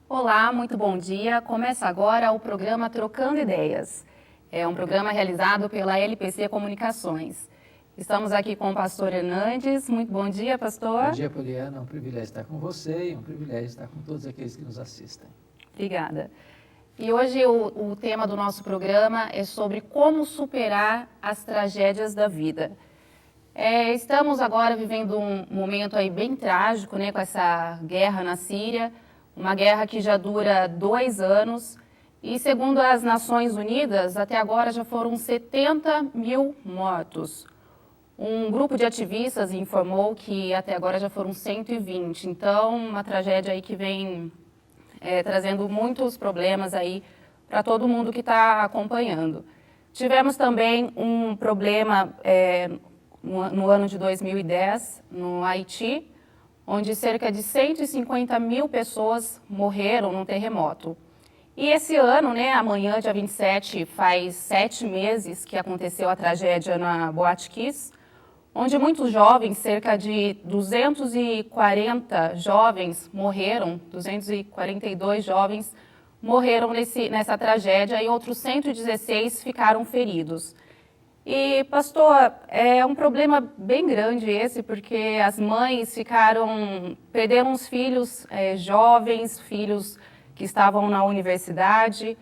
Olá, muito bom dia. Começa agora o programa Trocando Ideias. É um programa realizado pela LPC Comunicações. Estamos aqui com o pastor Hernandes. Muito bom dia, pastor. Bom dia, Poliana. É um privilégio estar com você e um privilégio estar com todos aqueles que nos assistem. Obrigada. E hoje o tema do nosso programa é sobre como superar as tragédias da vida. Estamos agora vivendo um momento aí bem trágico, né, com essa guerra na Síria, uma guerra que já dura 2 anos e, segundo as Nações Unidas, até agora já foram 70 mil mortos. Um grupo de ativistas informou que até agora já foram 120. Então, uma tragédia aí que vem trazendo muitos problemas aí para todo mundo que está acompanhando. Tivemos também um problema no ano de 2010, no Haiti, onde cerca de 150 mil pessoas morreram num terremoto. E esse ano, né, amanhã, dia 27, faz 7 meses que aconteceu a tragédia na Boate Kiss, onde muitos jovens, cerca de 240 jovens morreram, 242 jovens morreram nessa tragédia e outros 116 ficaram feridos. E, pastor, é um problema bem grande esse, porque as mães perderam os filhos jovens, filhos que estavam na universidade.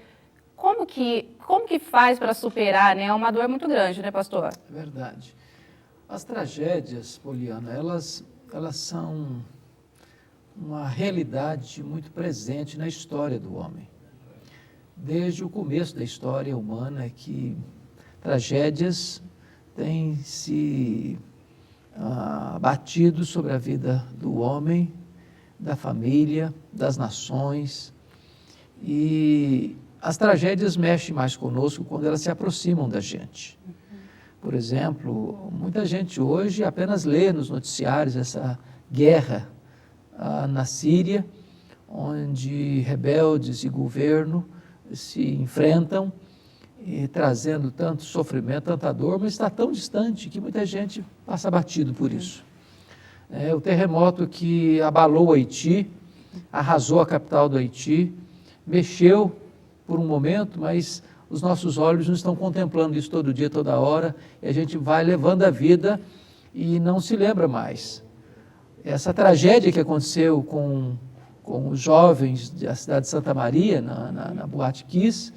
Como que faz para superar, né? É uma dor muito grande, né, pastor? É verdade. As tragédias, Poliana, elas são uma realidade muito presente na história do homem. Desde o começo da história humana, que tragédias têm se abatido sobre a vida do homem, da família, das nações. E as tragédias mexem mais conosco quando elas se aproximam da gente. Por exemplo, muita gente hoje apenas lê nos noticiários essa guerra na Síria, onde rebeldes e governo se enfrentam, e trazendo tanto sofrimento, tanta dor, mas está tão distante que muita gente passa batido por isso. O terremoto que abalou o Haiti, arrasou a capital do Haiti, mexeu por um momento, mas os nossos olhos não estão contemplando isso todo dia, toda hora, e a gente vai levando a vida e não se lembra mais. Essa tragédia que aconteceu com os jovens da cidade de Santa Maria, na Boate Kiss,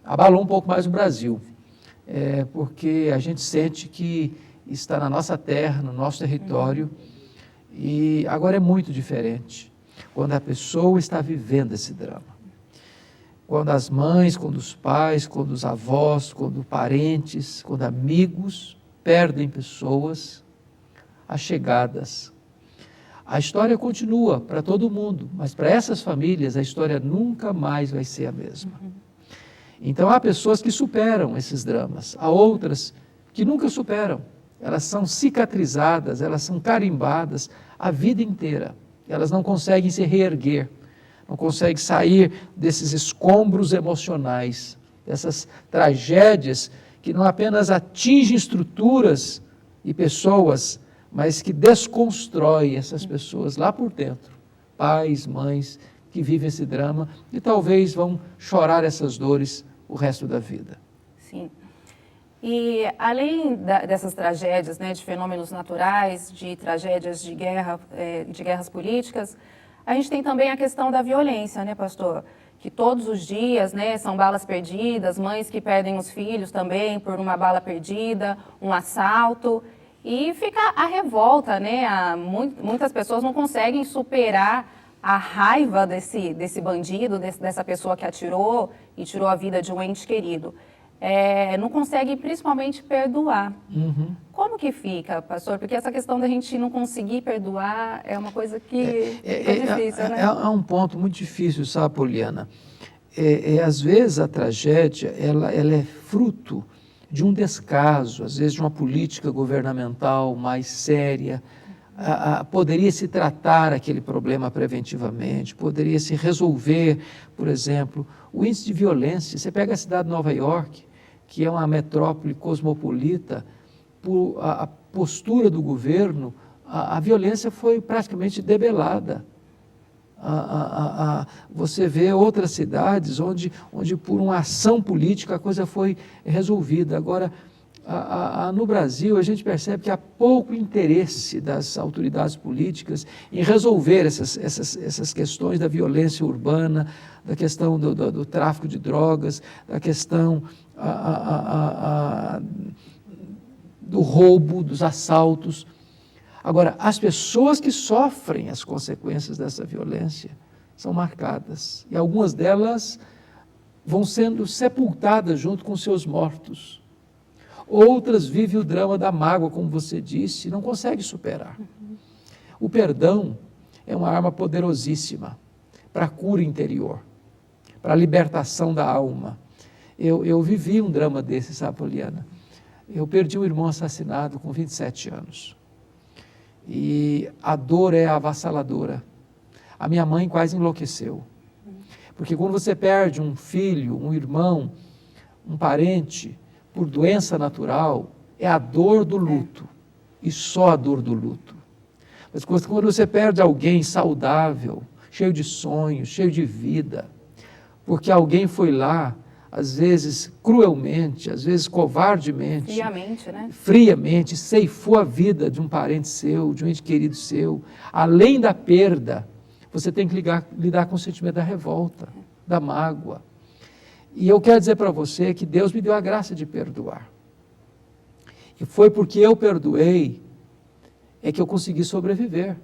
abalou um pouco mais o Brasil, porque a gente sente que está na nossa terra, no nosso território, e agora é muito diferente quando a pessoa está vivendo esse drama. Quando as mães, quando os pais, quando os avós, quando parentes, quando amigos perdem pessoas allegadas. A história continua para todo mundo, mas para essas famílias a história nunca mais vai ser a mesma. Então há pessoas que superam esses dramas, há outras que nunca superam. Elas são cicatrizadas, elas são carimbadas a vida inteira. Elas não conseguem se reerguer, não conseguem sair desses escombros emocionais, dessas tragédias que não apenas atingem estruturas e pessoas, mas que desconstroem essas pessoas lá por dentro. Pais, mães que vivem esse drama e talvez vão chorar essas dores o resto da vida. Sim. E além dessas tragédias, né, de fenômenos naturais, de tragédias de guerra, de guerras políticas, a gente tem também a questão da violência, né, pastor? Que todos os dias, né, são balas perdidas, mães que perdem os filhos também por uma bala perdida, um assalto. E fica a revolta, né? Muitas pessoas não conseguem superar a raiva desse bandido, dessa pessoa que atirou e tirou a vida de um ente querido. Não conseguem principalmente perdoar. Como que fica, pastor? Porque essa questão da gente não conseguir perdoar é uma coisa que é difícil, né? É um ponto muito difícil, sabe, Poliana? Às vezes a tragédia ela é fruto de um descaso, às vezes de uma política governamental mais séria. Poderia se tratar aquele problema preventivamente, poderia se resolver, por exemplo, o índice de violência. Você pega a cidade de Nova York, que é uma metrópole cosmopolita, por a postura do governo, a violência foi praticamente debelada. Você vê outras cidades onde por uma ação política a coisa foi resolvida. Agora, no Brasil, a gente percebe que há pouco interesse das autoridades políticas em resolver essas questões da violência urbana, da questão do tráfico de drogas, da questão do roubo, dos assaltos. Agora, as pessoas que sofrem as consequências dessa violência são marcadas, e algumas delas vão sendo sepultadas junto com seus mortos. Outras vivem o drama da mágoa, como você disse, e não conseguem superar. O perdão é uma arma poderosíssima para a cura interior, para a libertação da alma. Eu vivi um drama desse, sabe, Poliana? Eu perdi um irmão assassinado com 27 anos. E a dor é avassaladora. A minha mãe quase enlouqueceu. Porque quando você perde um filho, um irmão, um parente, por doença natural, é a dor do luto, e só a dor do luto. Mas quando você perde alguém saudável, cheio de sonhos, cheio de vida, porque alguém foi lá, às vezes cruelmente, às vezes covardemente, friamente, ceifou a vida de um parente seu, de um ente querido seu, além da perda, você tem que lidar com o sentimento da revolta, da mágoa. E eu quero dizer para você que Deus me deu a graça de perdoar. E foi porque eu perdoei é que eu consegui sobreviver.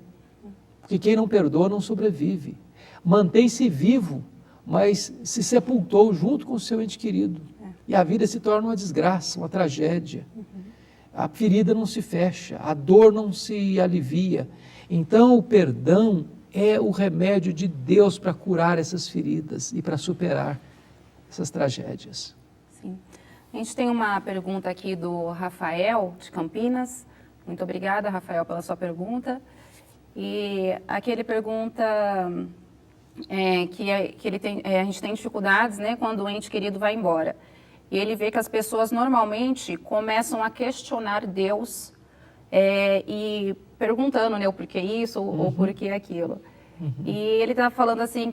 Porque quem não perdoa não sobrevive. Mantém-se vivo, mas se sepultou junto com o seu ente querido. E a vida se torna uma desgraça, uma tragédia. A ferida não se fecha, a dor não se alivia. Então o perdão é o remédio de Deus para curar essas feridas e para superar essas tragédias. Sim. A gente tem uma pergunta aqui do Rafael, de Campinas. Muito obrigada, Rafael, pela sua pergunta. E aqui ele pergunta que a gente tem dificuldades, né, quando o ente querido vai embora. E ele vê que as pessoas normalmente começam a questionar Deus e perguntando, né, o porquê isso ou porquê aquilo. E ele está falando assim,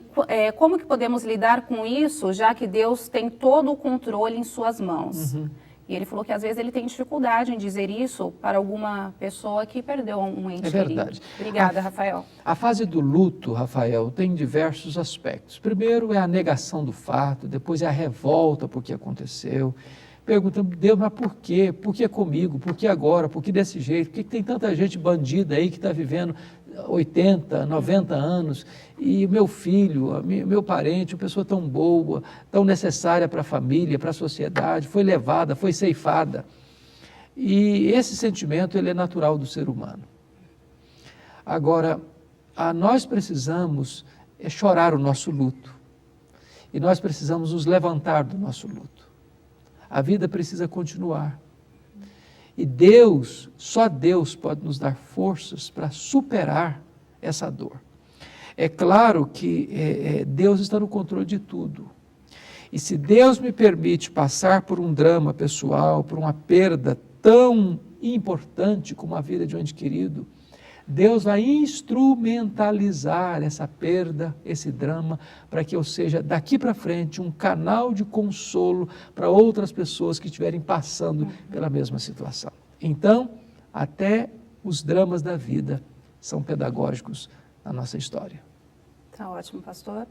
como que podemos lidar com isso, já que Deus tem todo o controle em suas mãos? E ele falou que às vezes ele tem dificuldade em dizer isso para alguma pessoa que perdeu um ente querido. É verdade. Obrigada, Rafael. A fase do luto, Rafael, tem diversos aspectos. Primeiro é a negação do fato, depois é a revolta por que aconteceu. Perguntando, Deus, mas por quê? Por que comigo? Por que agora? Por que desse jeito? Por que tem tanta gente bandida aí que está vivendo 80, 90 anos, e meu filho, meu parente, uma pessoa tão boa, tão necessária para a família, para a sociedade, foi levada, foi ceifada. E esse sentimento, ele é natural do ser humano. Agora, nós precisamos chorar o nosso luto, e nós precisamos nos levantar do nosso luto. A vida precisa continuar. E Deus, só Deus pode nos dar forças para superar essa dor. É claro que Deus está no controle de tudo. E se Deus me permite passar por um drama pessoal, por uma perda tão importante como a vida de um ente querido, Deus vai instrumentalizar essa perda, esse drama, para que eu seja, daqui para frente, um canal de consolo para outras pessoas que estiverem passando pela mesma situação. Então, até os dramas da vida são pedagógicos na nossa história. Tá ótimo, pastor.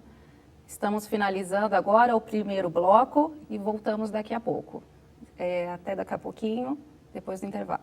Estamos finalizando agora o primeiro bloco e voltamos daqui a pouco. Até daqui a pouquinho, depois do intervalo.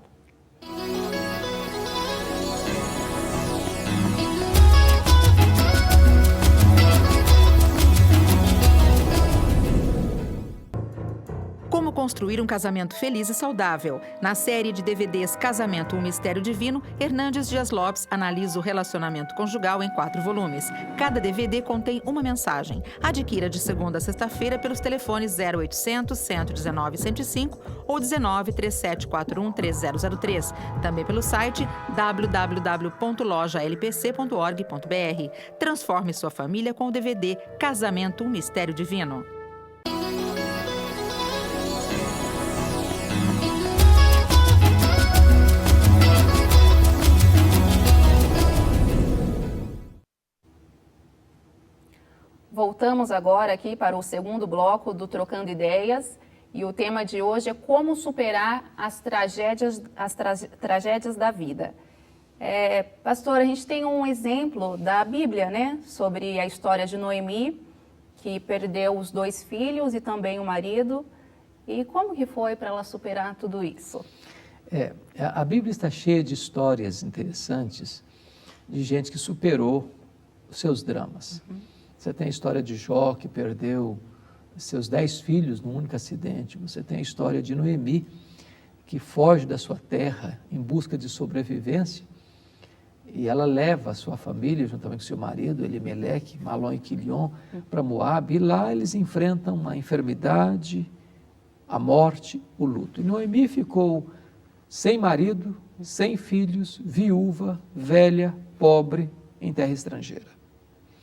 Como construir um casamento feliz e saudável. Na série de DVDs Casamento, um Mistério Divino, Hernandes Dias Lopes analisa o relacionamento conjugal em 4 volumes. Cada DVD contém uma mensagem. Adquira de segunda a sexta-feira pelos telefones 0800 119 105 ou 19 3741 3003. Também pelo site www.lojalpc.org.br. Transforme sua família com o DVD Casamento, um Mistério Divino. Voltamos agora aqui para o segundo bloco do Trocando Ideias e o tema de hoje é como superar as tragédias da vida. Pastor, a gente tem um exemplo da Bíblia, né, sobre a história de Noemi, que perdeu os 2 filhos e também o marido. E como que foi para ela superar tudo isso? A Bíblia está cheia de histórias interessantes de gente que superou os seus dramas. Você tem a história de Jó, que perdeu seus 10 filhos num único acidente. Você tem a história de Noemi, que foge da sua terra em busca de sobrevivência. E ela leva a sua família, juntamente com seu marido, Elimeleque, Malom e Quilion, para Moabe. E lá eles enfrentam a enfermidade, a morte, o luto. E Noemi ficou sem marido, sem filhos, viúva, velha, pobre, em terra estrangeira.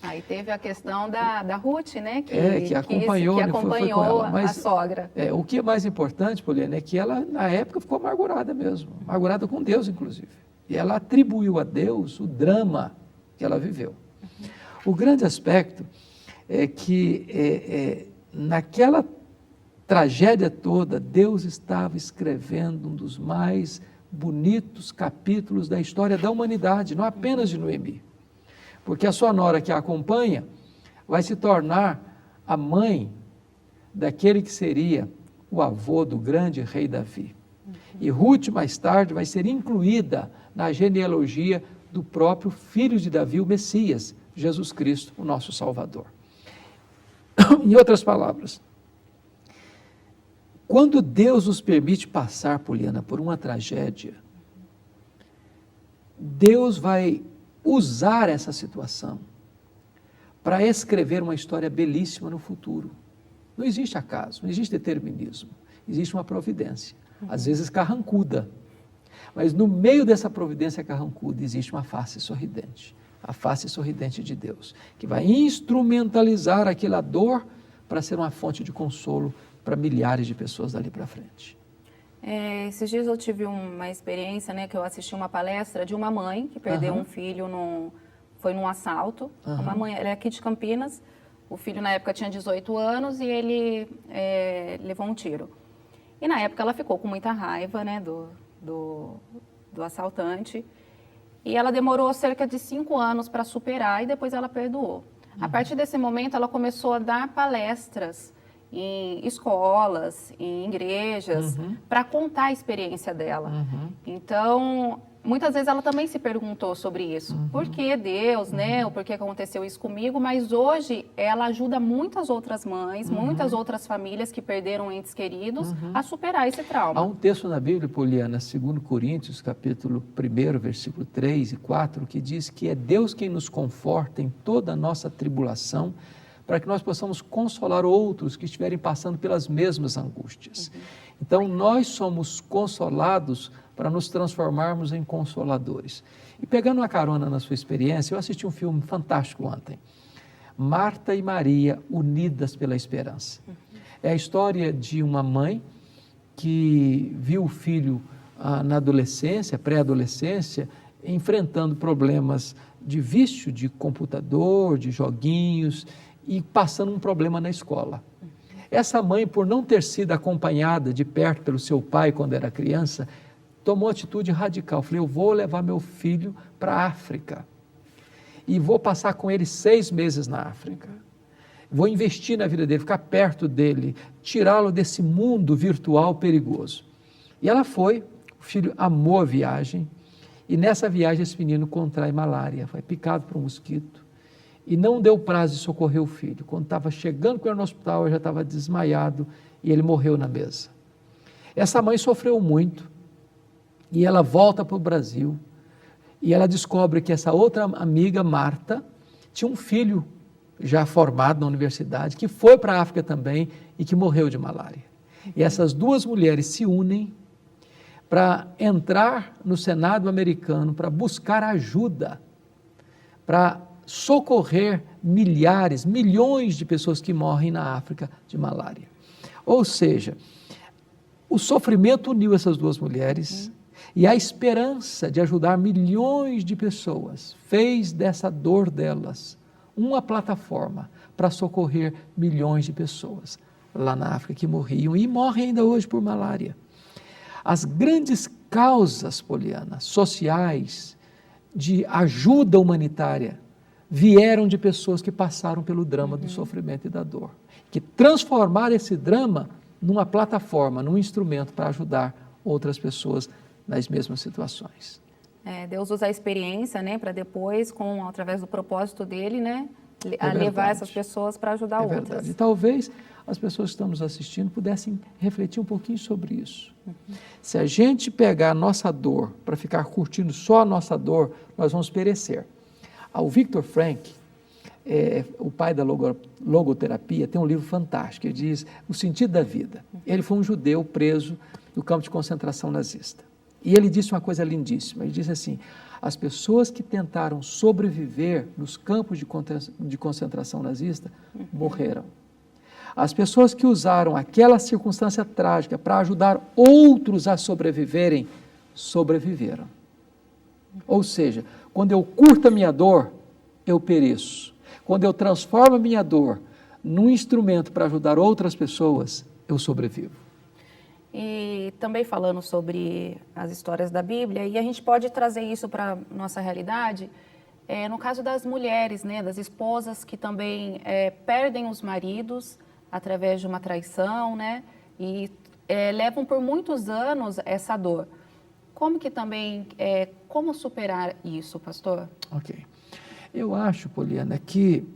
Aí teve a questão da Ruth, né? Que acompanhou, foi com ela. Mas, a sogra. O que é mais importante, Poliana, é que ela, na época, ficou amargurada mesmo. Amargurada com Deus, inclusive. E ela atribuiu a Deus o drama que ela viveu. O grande aspecto é que, naquela tragédia toda, Deus estava escrevendo um dos mais bonitos capítulos da história da humanidade, não apenas de Noemi. Porque a sua nora que a acompanha vai se tornar a mãe daquele que seria o avô do grande rei Davi. E Ruth, mais tarde, vai ser incluída na genealogia do próprio filho de Davi, o Messias, Jesus Cristo, o nosso Salvador. Em outras palavras, quando Deus nos permite passar, Poliana, por uma tragédia, Deus vai usar essa situação para escrever uma história belíssima no futuro. Não existe acaso, não existe determinismo, existe uma providência, às vezes carrancuda, mas no meio dessa providência carrancuda existe uma face sorridente, a face sorridente de Deus, que vai instrumentalizar aquela dor para ser uma fonte de consolo para milhares de pessoas dali para frente. Esses dias eu tive uma experiência, né, que eu assisti uma palestra de uma mãe que perdeu um filho, foi num assalto. Uma mãe, ela é aqui de Campinas, o filho na época tinha 18 anos e ele levou um tiro. E na época ela ficou com muita raiva, né, do assaltante, e ela demorou cerca de 5 anos para superar e depois ela perdoou. A partir desse momento ela começou a dar palestras em escolas, em igrejas, para contar a experiência dela. Então, muitas vezes ela também se perguntou sobre isso. Por que Deus, né? Por que aconteceu isso comigo? Mas hoje ela ajuda muitas outras mães, muitas outras famílias que perderam entes queridos a superar esse trauma. Há um texto na Bíblia, Poliana, 2 Coríntios, capítulo 1, versículo 3 e 4, que diz que é Deus quem nos conforta em toda a nossa tribulação, para que nós possamos consolar outros que estiverem passando pelas mesmas angústias. Então, nós somos consolados para nos transformarmos em consoladores. E pegando uma carona na sua experiência, eu assisti um filme fantástico ontem, Marta e Maria, Unidas pela Esperança. É a história de uma mãe que viu o filho na adolescência, pré-adolescência, enfrentando problemas de vício de computador, de joguinhos, e passando um problema na escola. Essa mãe, por não ter sido acompanhada de perto pelo seu pai quando era criança, tomou atitude radical. Falei, eu vou levar meu filho para a África e vou passar com ele 6 meses na África. Vou investir na vida dele, ficar perto dele, tirá-lo desse mundo virtual perigoso. E ela foi, o filho amou a viagem, e nessa viagem esse menino contrai malária, foi picado por um mosquito. E não deu prazo de socorrer o filho. Quando estava chegando com ele no hospital, ele já estava desmaiado e ele morreu na mesa. Essa mãe sofreu muito e ela volta para o Brasil e ela descobre que essa outra amiga, Marta, tinha um filho já formado na universidade, que foi para a África também e que morreu de malária. E essas duas mulheres se unem para entrar no Senado americano, para buscar ajuda, para socorrer milhares, milhões de pessoas que morrem na África de malária. Ou seja, o sofrimento uniu essas duas mulheres e a esperança de ajudar milhões de pessoas fez dessa dor delas uma plataforma para socorrer milhões de pessoas lá na África que morriam e morrem ainda hoje por malária. As grandes causas, Poliana, sociais, de ajuda humanitária, vieram de pessoas que passaram pelo drama do sofrimento e da dor, que transformaram esse drama numa plataforma, num instrumento para ajudar outras pessoas nas mesmas situações. Deus usa a experiência, né, para depois, através do propósito dele, né, levar essas pessoas para ajudar outras. Verdade. E talvez as pessoas que estão nos assistindo pudessem refletir um pouquinho sobre isso. Se a gente pegar a nossa dor para ficar curtindo só a nossa dor, nós vamos perecer. O Viktor Frankl, o pai da logoterapia, tem um livro fantástico, ele diz O Sentido da Vida. Ele foi um judeu preso no campo de concentração nazista. E ele disse uma coisa lindíssima, ele disse assim, as pessoas que tentaram sobreviver nos campos de concentração nazista morreram. As pessoas que usaram aquela circunstância trágica para ajudar outros a sobreviverem, sobreviveram. Ou seja, quando eu curto a minha dor, eu pereço. Quando eu transformo a minha dor num instrumento para ajudar outras pessoas, eu sobrevivo. E também falando sobre as histórias da Bíblia, e a gente pode trazer isso para a nossa realidade, no caso das mulheres, né, das esposas que também perdem os maridos através de uma traição, né, e levam por muitos anos essa dor. Como que também, como superar isso, pastor? Ok. Eu acho, Poliana, que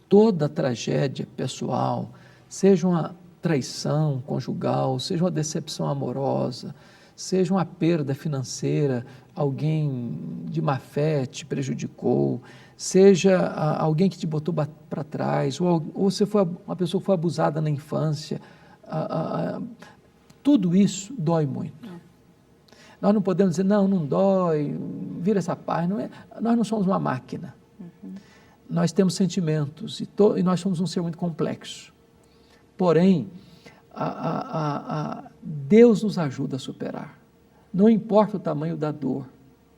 toda tragédia pessoal, seja uma traição conjugal, seja uma decepção amorosa, seja uma perda financeira, alguém de má fé te prejudicou, seja alguém que te botou para trás, ou você foi uma pessoa que foi abusada na infância, tudo isso dói muito. Nós não podemos dizer, não dói, vira essa paz, nós não somos uma máquina. Nós temos sentimentos e nós somos um ser muito complexo. Porém, Deus nos ajuda a superar. Não importa o tamanho da dor,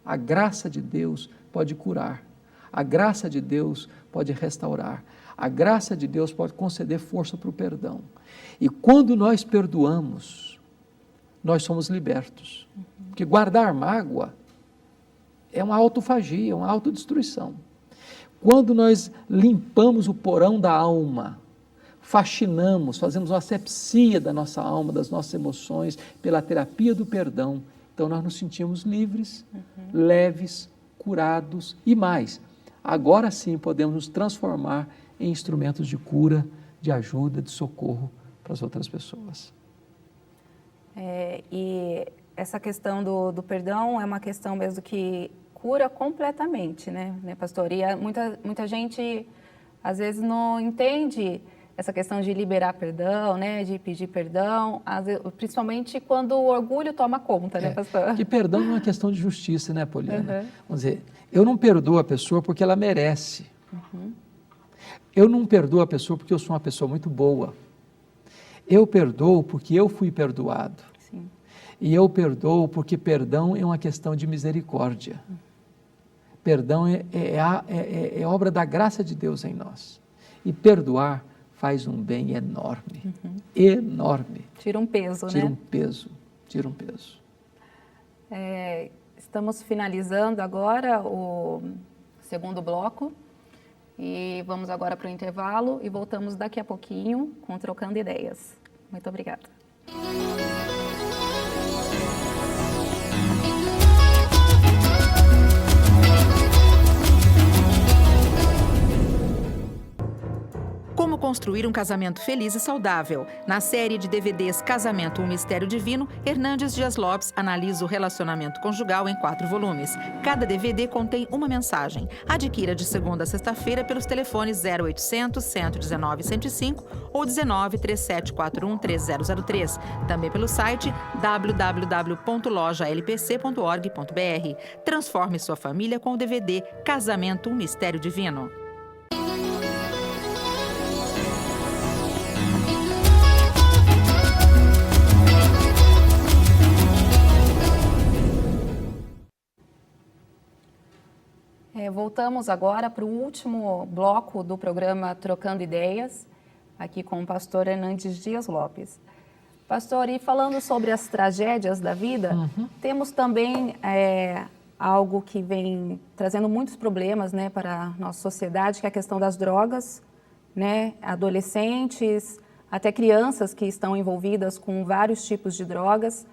a graça de Deus pode curar, a graça de Deus pode restaurar, a graça de Deus pode conceder força para o perdão. E quando nós perdoamos, nós somos libertos. Porque guardar mágoa é uma autofagia, uma autodestruição. Quando nós limpamos o porão da alma, faxinamos, fazemos uma asepsia da nossa alma, das nossas emoções, pela terapia do perdão, então nós nos sentimos livres, leves, curados e mais. Agora sim podemos nos transformar em instrumentos de cura, de ajuda, de socorro para as outras pessoas. E essa questão do perdão é uma questão mesmo que cura completamente, né, pastor? E muita gente, às vezes, não entende essa questão de liberar perdão, né, de pedir perdão, principalmente quando o orgulho toma conta, né, pastor? Que perdão não é uma questão de justiça, né, Poliana? Vamos dizer, eu não perdoo a pessoa porque ela merece. Eu não perdoo a pessoa porque eu sou uma pessoa muito boa. Eu perdoo porque eu fui perdoado. Sim. E eu perdoo porque perdão é uma questão de misericórdia. Perdão é obra da graça de Deus em nós. E perdoar faz um bem enorme, enorme. Tira um peso, tira né? Tira um peso. Estamos finalizando agora o segundo bloco e vamos agora para o intervalo e voltamos daqui a pouquinho com Trocando Ideias. Muito obrigada. Como construir um casamento feliz e saudável. Na série de DVDs Casamento, um Mistério Divino, Hernandes Dias Lopes analisa o relacionamento conjugal em 4 volumes. Cada DVD contém uma mensagem. Adquira de segunda a sexta-feira pelos telefones 0800 119 105 ou 19 3741 3003. Também pelo site www.lojalpc.org.br. Transforme sua família com o DVD Casamento, um Mistério Divino. Voltamos agora para o último bloco do programa Trocando Ideias, aqui com o pastor Hernandes Dias Lopes. Pastor, e falando sobre as tragédias da vida, temos também algo que vem trazendo muitos problemas, né, para a nossa sociedade, que é a questão das drogas, né, adolescentes, até crianças que estão envolvidas com vários tipos de drogas,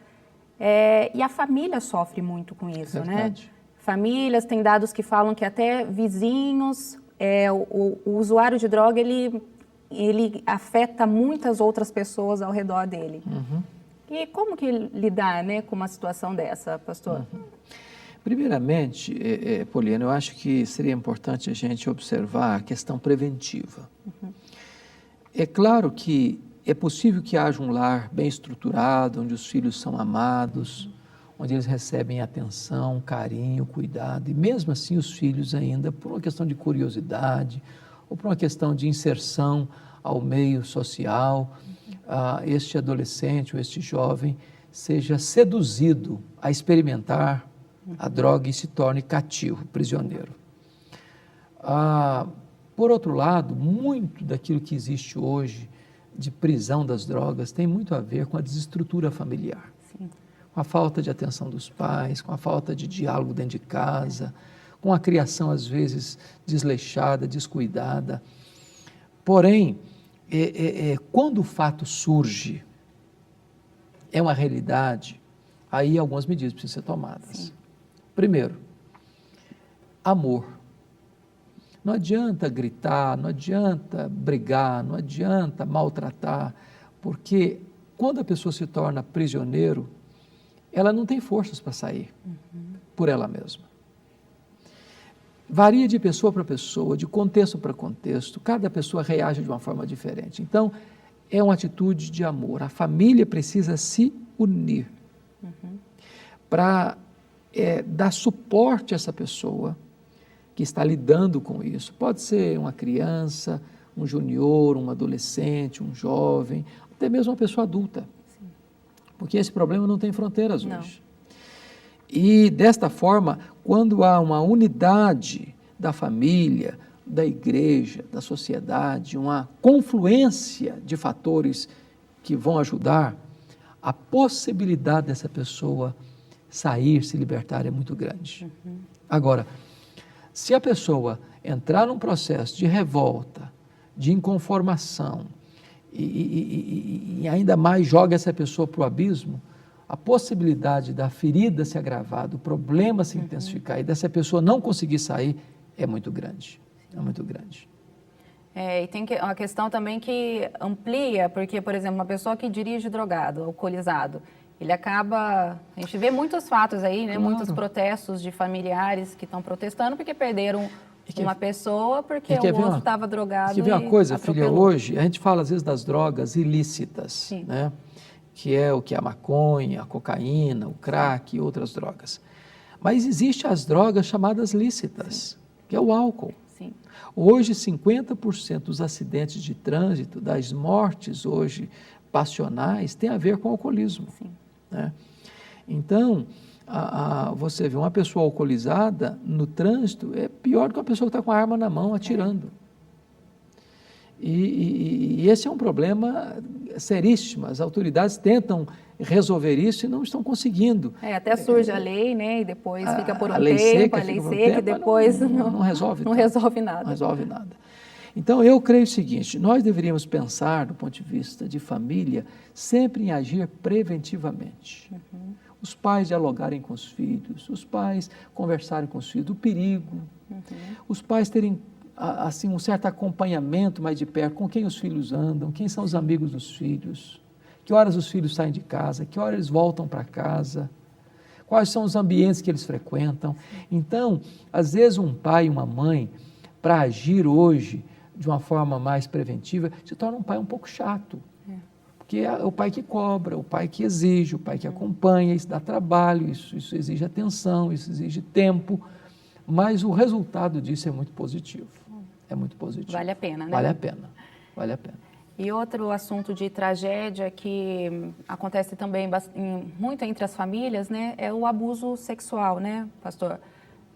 e a família sofre muito com isso, né? Famílias, tem dados que falam que até vizinhos, o usuário de droga, ele afeta muitas outras pessoas ao redor dele. E como que lidar, né, com uma situação dessa, pastor? Primeiramente, Poliana, eu acho que seria importante a gente observar a questão preventiva. É claro que é possível que haja um lar bem estruturado, onde os filhos são amados, onde eles recebem atenção, carinho, cuidado, e mesmo assim os filhos ainda, por uma questão de curiosidade, ou por uma questão de inserção ao meio social, este adolescente ou este jovem seja seduzido a experimentar a droga e se torne cativo, prisioneiro. Por outro lado, muito daquilo que existe hoje de prisão das drogas tem muito a ver com a desestrutura familiar. Sim. Com a falta de atenção dos pais, com a falta de diálogo dentro de casa, com a criação, às vezes, desleixada, descuidada. Porém, quando o fato surge, é uma realidade, aí algumas medidas precisam ser tomadas. Sim. Primeiro, amor. Não adianta gritar, não adianta brigar, não adianta maltratar, porque quando a pessoa se torna prisioneiro, ela não tem forças para sair por ela mesma. Varia de pessoa para pessoa, de contexto para contexto, cada pessoa reage de uma forma diferente. Então, é uma atitude de amor. A família precisa se unir para dar suporte a essa pessoa que está lidando com isso. Pode ser uma criança, um junior, um adolescente, um jovem, até mesmo uma pessoa adulta. Sim. Porque esse problema não tem fronteiras hoje. E, desta forma, quando há uma unidade da família, da igreja, da sociedade, uma confluência de fatores que vão ajudar, a possibilidade dessa pessoa sair, se libertar é muito grande. Agora, se a pessoa entrar num processo de revolta, de inconformação, e ainda mais joga essa pessoa para o abismo, a possibilidade da ferida se agravar, do problema se intensificar e dessa pessoa não conseguir sair é muito grande. É muito grande. E tem uma questão também que amplia, porque, por exemplo, uma pessoa que dirige drogado, alcoolizado, ele acaba... A gente vê muitos fatos aí, né? Claro. Muitos protestos de familiares que estão protestando porque perderam uma pessoa porque o outro estava drogado. Quer ver uma coisa, atropelou. filha? Hoje, a gente fala às vezes das drogas ilícitas, né? Que é o que é a maconha, a cocaína, o crack e outras drogas. Mas existem as drogas chamadas lícitas, que é o álcool. Sim. Hoje, 50% dos acidentes de trânsito, das mortes hoje passionais, tem a ver com o alcoolismo. Sim. Né? Então, você vê uma pessoa alcoolizada no trânsito é pior do que uma pessoa que está com a arma na mão atirando. E esse é um problema seríssimo. As autoridades tentam resolver isso e não estão conseguindo. Até surge a lei, né? E depois fica por um lei tempo, seca, a lei seca, e depois não resolve não nada. resolve nada. Não resolve nada. Então, eu creio o seguinte, nós deveríamos pensar, do ponto de vista de família, sempre em agir preventivamente. Os pais dialogarem com os filhos, os pais conversarem com os filhos do perigo, os pais terem assim, um certo acompanhamento mais de perto, com quem os filhos andam, quem são os amigos dos filhos, que horas os filhos saem de casa, que horas eles voltam para casa, quais são os ambientes que eles frequentam. Então, às vezes um pai e uma mãe, para agir hoje de uma forma mais preventiva, se torna um pai um pouco chato. Porque é o pai que cobra, o pai que exige, o pai que acompanha, isso dá trabalho, isso exige atenção, isso exige tempo, mas o resultado disso é muito positivo. É muito positivo. Vale a pena, né? Vale a pena, vale a pena. E outro assunto de tragédia que acontece também muito entre as famílias, né, é o abuso sexual, né, pastor?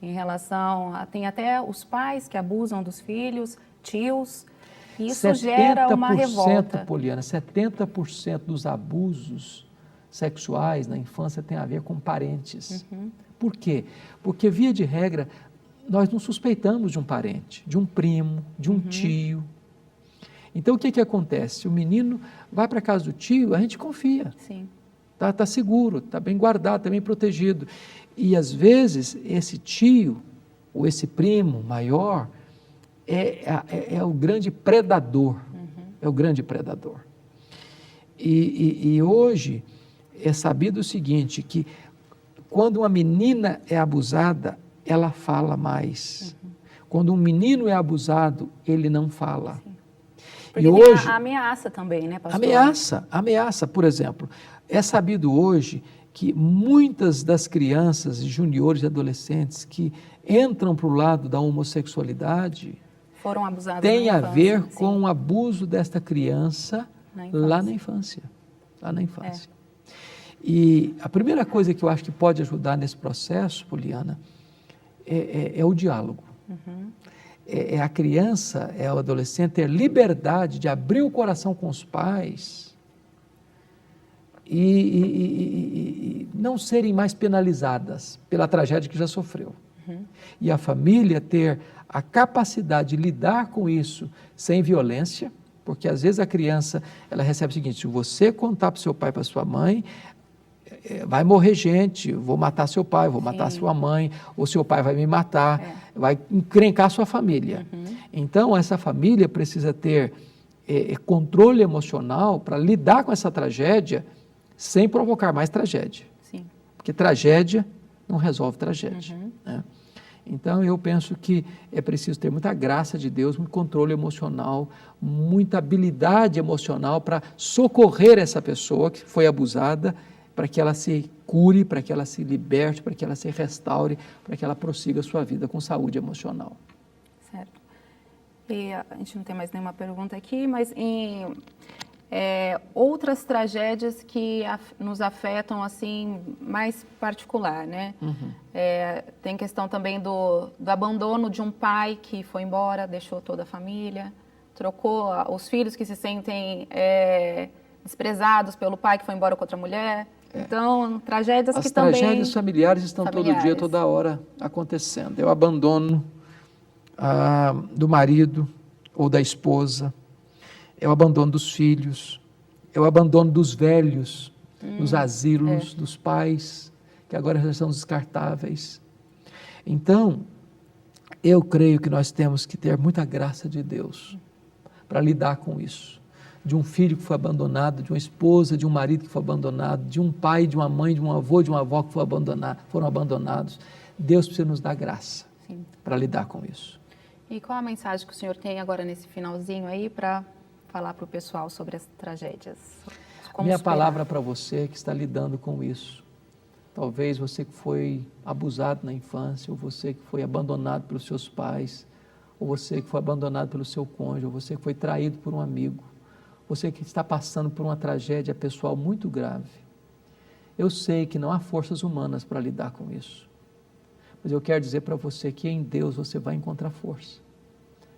em relação a... Tem até os pais que abusam dos filhos, tios, e isso gera uma revolta. Poliana, 70% dos abusos sexuais na infância tem a ver com parentes. Por quê? Porque, via de regra, nós não suspeitamos de um parente, de um primo, de um tio. Então, o que acontece? O menino vai para a casa do tio, a gente confia. Sim. Tá seguro, está bem guardado, está bem protegido. E, às vezes, esse tio ou esse primo maior é o grande predador. É o grande predador. E hoje é sabido o seguinte, que quando uma menina é abusada, ela fala mais. Quando um menino é abusado, ele não fala. Sim. Porque e tem hoje, a ameaça também, né, pastor? Ameaça, por exemplo. É sabido hoje que muitas das crianças, juniores e adolescentes que entram para o lado da homossexualidade foram abusadas tem na a infância, ver sim. com o abuso desta criança lá na infância. E a primeira coisa que eu acho que pode ajudar nesse processo, Poliana, é o diálogo. É a criança, é o adolescente ter liberdade de abrir o coração com os pais e não serem mais penalizadas pela tragédia que já sofreu. E a família ter a capacidade de lidar com isso sem violência, porque às vezes a criança ela recebe o seguinte: se você contar para o seu pai e para sua mãe, vai morrer gente, vou matar seu pai, vou matar sua mãe, ou seu pai vai me matar, vai encrencar sua família. Então, essa família precisa ter controle emocional para lidar com essa tragédia sem provocar mais tragédia. Sim. Porque tragédia não resolve tragédia. Né? Então, eu penso que é preciso ter muita graça de Deus, muito controle emocional, muita habilidade emocional para socorrer essa pessoa que foi abusada, para que ela se cure, para que ela se liberte, para que ela se restaure, para que ela prossiga a sua vida com saúde emocional. Certo. E a gente não tem mais nenhuma pergunta aqui, mas em outras tragédias que nos afetam assim mais particular, né? Tem questão também do abandono de um pai que foi embora, deixou toda a família, trocou os filhos que se sentem desprezados pelo pai que foi embora com outra mulher. Então, tragédias que também... As tragédias familiares estão todo dia, toda hora acontecendo. É o abandono do marido ou da esposa, é o abandono dos filhos, é o abandono dos velhos, dos asilos, dos pais, que agora já são descartáveis. Então, eu creio que nós temos que ter muita graça de Deus para lidar com isso. De um filho que foi abandonado, de uma esposa, de um marido que foi abandonado, de um pai, de uma mãe, de um avô, de uma avó que foram abandonados. Deus precisa nos dar graça para lidar com isso. E qual a mensagem que o senhor tem agora nesse finalzinho aí para falar para o pessoal sobre as tragédias? Minha palavra para você que está lidando com isso. Talvez você que foi abusado na infância, ou você que foi abandonado pelos seus pais, ou você que foi abandonado pelo seu cônjuge, ou você que foi traído por um amigo, você que está passando por uma tragédia pessoal muito grave. Eu sei que não há forças humanas para lidar com isso. Mas eu quero dizer para você que em Deus você vai encontrar força.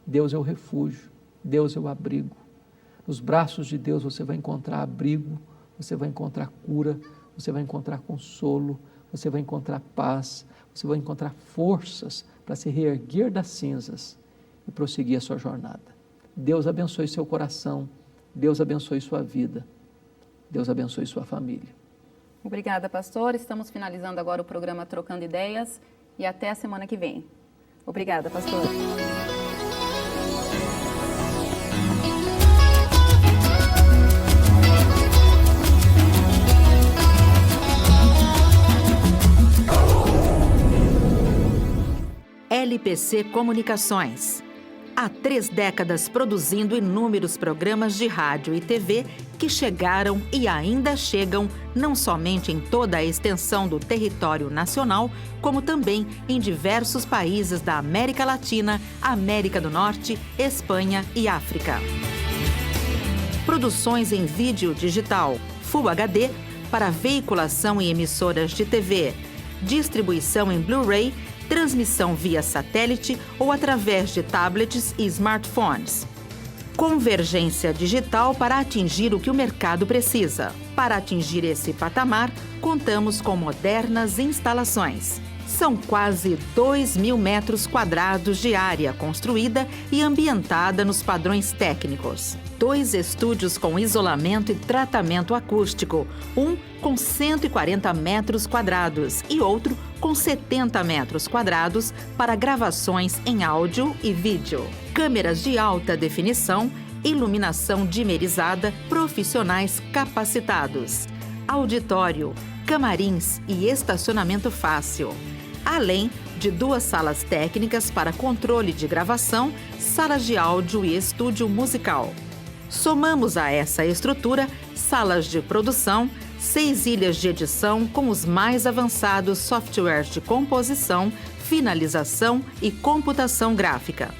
Deus é o refúgio, Deus é o abrigo. Nos braços de Deus você vai encontrar abrigo, você vai encontrar cura, você vai encontrar consolo, você vai encontrar paz, você vai encontrar forças para se reerguer das cinzas e prosseguir a sua jornada. Deus abençoe seu coração, Deus abençoe sua vida, Deus abençoe sua família. Obrigada, pastor. Estamos finalizando agora o programa Trocando Ideias e até a semana que vem. Obrigada, pastor. LPC Comunicações. Há 3 décadas produzindo inúmeros programas de rádio e TV que chegaram e ainda chegam não somente em toda a extensão do território nacional, como também em diversos países da América Latina, América do Norte, Espanha e África. Produções em vídeo digital, Full HD, para veiculação em emissoras de TV, distribuição em Blu-ray transmissão via satélite ou através de tablets e smartphones. Convergência digital para atingir o que o mercado precisa. Para atingir esse patamar, contamos com modernas instalações. São quase 2.000 metros quadrados de área construída e ambientada nos padrões técnicos. 2 estúdios com isolamento e tratamento acústico, um com 140 metros quadrados e outro com 70 metros quadrados para gravações em áudio e vídeo. Câmeras de alta definição, iluminação dimerizada, profissionais capacitados. Auditório, camarins e estacionamento fácil. Além de 2 salas técnicas para controle de gravação, salas de áudio e estúdio musical. Somamos a essa estrutura salas de produção, 6 ilhas de edição com os mais avançados softwares de composição, finalização e computação gráfica.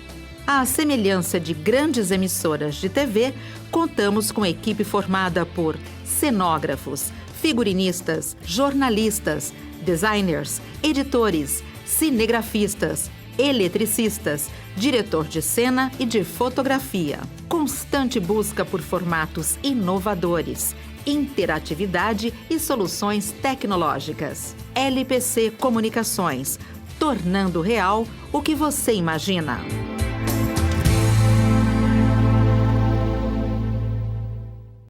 À semelhança de grandes emissoras de TV, contamos com equipe formada por cenógrafos, figurinistas, jornalistas, designers, editores, cinegrafistas, eletricistas, diretor de cena e de fotografia. Constante busca por formatos inovadores, interatividade e soluções tecnológicas. LPC Comunicações, tornando real o que você imagina.